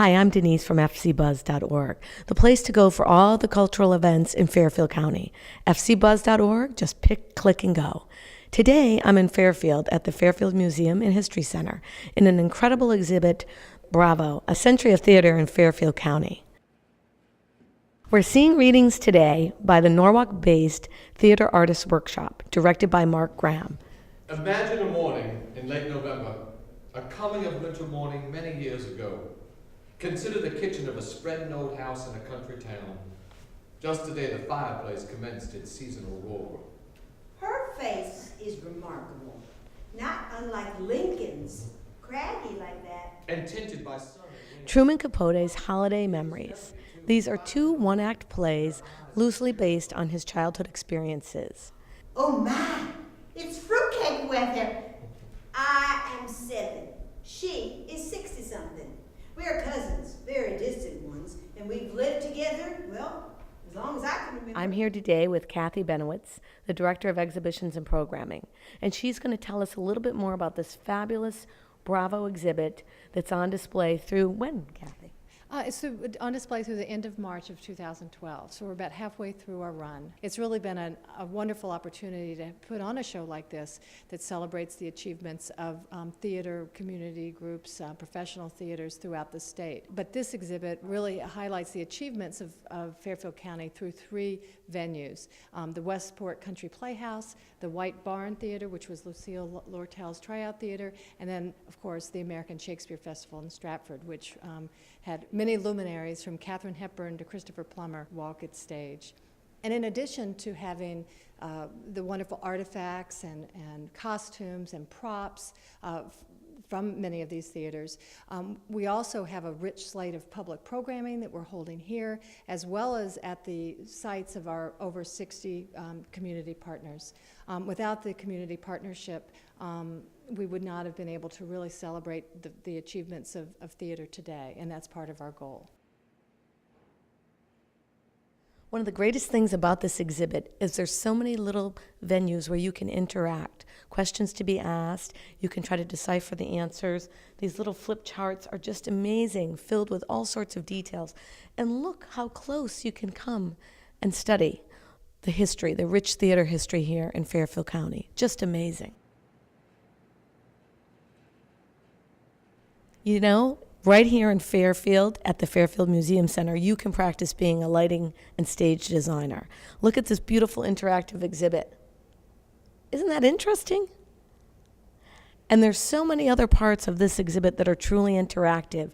Hi, I'm Denise from fcbuzz.org, the place to go for all the cultural events in Fairfield County. fcbuzz.org, just pick, click, and go. Today, I'm in Fairfield at the Fairfield Museum and History Center in an incredible exhibit, Bravo, A Century of Theater in Fairfield County. We're seeing readings today by the Norwalk-based Theater Artists Workshop, directed by Mark Graham. Imagine a morning in late November, a coming of winter morning many years ago. Consider the kitchen of a spreading old house in a country town. Just today the fireplace commenced its seasonal roar. Her face is remarkable, not unlike Lincoln's, craggy like that. And tinted by sun. Truman Capote's Holiday Memories. These are two one-act plays loosely based on his childhood experiences. Oh my, it's fruitcake weather. I am 7. She is 60-something. We are cousins, very distant ones, and we've lived together, well, as long as I can remember. I'm here today with Kathy Benowitz, the Director of Exhibitions and Programming, and she's going to tell us a little bit more about this fabulous Bravo exhibit that's on display through when, Kathy? It's on display through the end of March of 2012, so we're about halfway through our run. It's really been a wonderful opportunity to put on a show like this that celebrates the achievements of theater community groups, professional theaters throughout the state. But this exhibit really highlights the achievements of Fairfield County through 3 venues. The Westport Country Playhouse, the White Barn Theater, which was Lucille Lortel's tryout theater, and then, of course, the American Shakespeare Festival in Stratford, which had many luminaries from Katharine Hepburn to Christopher Plummer walk its stage. And in addition to having the wonderful artifacts and costumes and props from many of these theaters, we also have a rich slate of public programming that we're holding here, as well as at the sites of our over 60 community partners. Without the community partnership, we would not have been able to really celebrate the achievements of theater today, and that's part of our goal. One of the greatest things about this exhibit is there's so many little venues where you can interact, questions to be asked, you can try to decipher the answers. These little flip charts are just amazing, filled with all sorts of details. And look how close you can come and study the history, the rich theater history here in Fairfield County. Just amazing. You know, right here in Fairfield at the Fairfield Museum Center, you can practice being a lighting and stage designer. Look at this beautiful interactive exhibit. Isn't that interesting? And there's so many other parts of this exhibit that are truly interactive.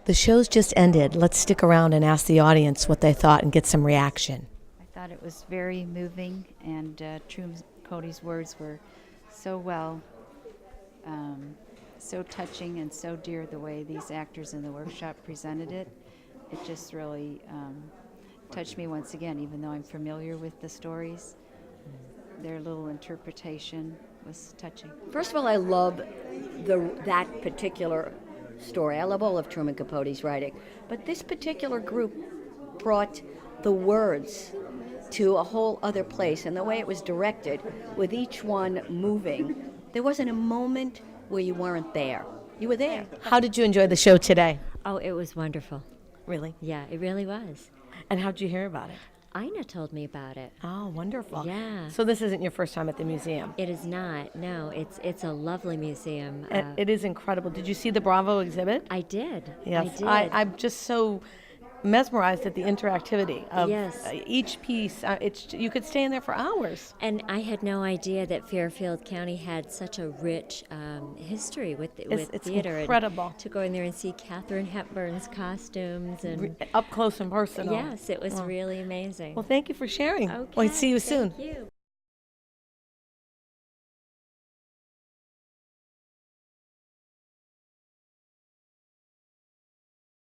The show's just ended. Let's stick around and ask the audience what they thought and get some reaction. I thought it was very moving, and Truman Cody's words were so so touching and so dear the way these actors in the workshop presented it. It just really touched me once again, even though I'm familiar with the stories. Their little interpretation was touching. First of all, I love that particular story. I love all of Truman Capote's writing. But this particular group brought the words to a whole other place, and the way it was directed, with each one moving, there wasn't a moment where you weren't there. You were there. How did you enjoy the show today? Oh, it was wonderful. Really? Yeah, it really was. And how did you hear about it? Ina told me about it. Oh, wonderful. Yeah. So this isn't your first time at the museum? It is not. No, it's a lovely museum. It is incredible. Did you see the Bravo exhibit? I did. Yes. I did. I'm just so mesmerized at the interactivity of Yes. Each piece. You could stay in there for hours. And I had no idea that Fairfield County had such a rich history with It's theater. incredible. And to go in there and see Katharine Hepburn's costumes and Up close and personal. yes, it was Wow. really amazing. Well, thank you for sharing. Okay. We'll see you soon. Thank you.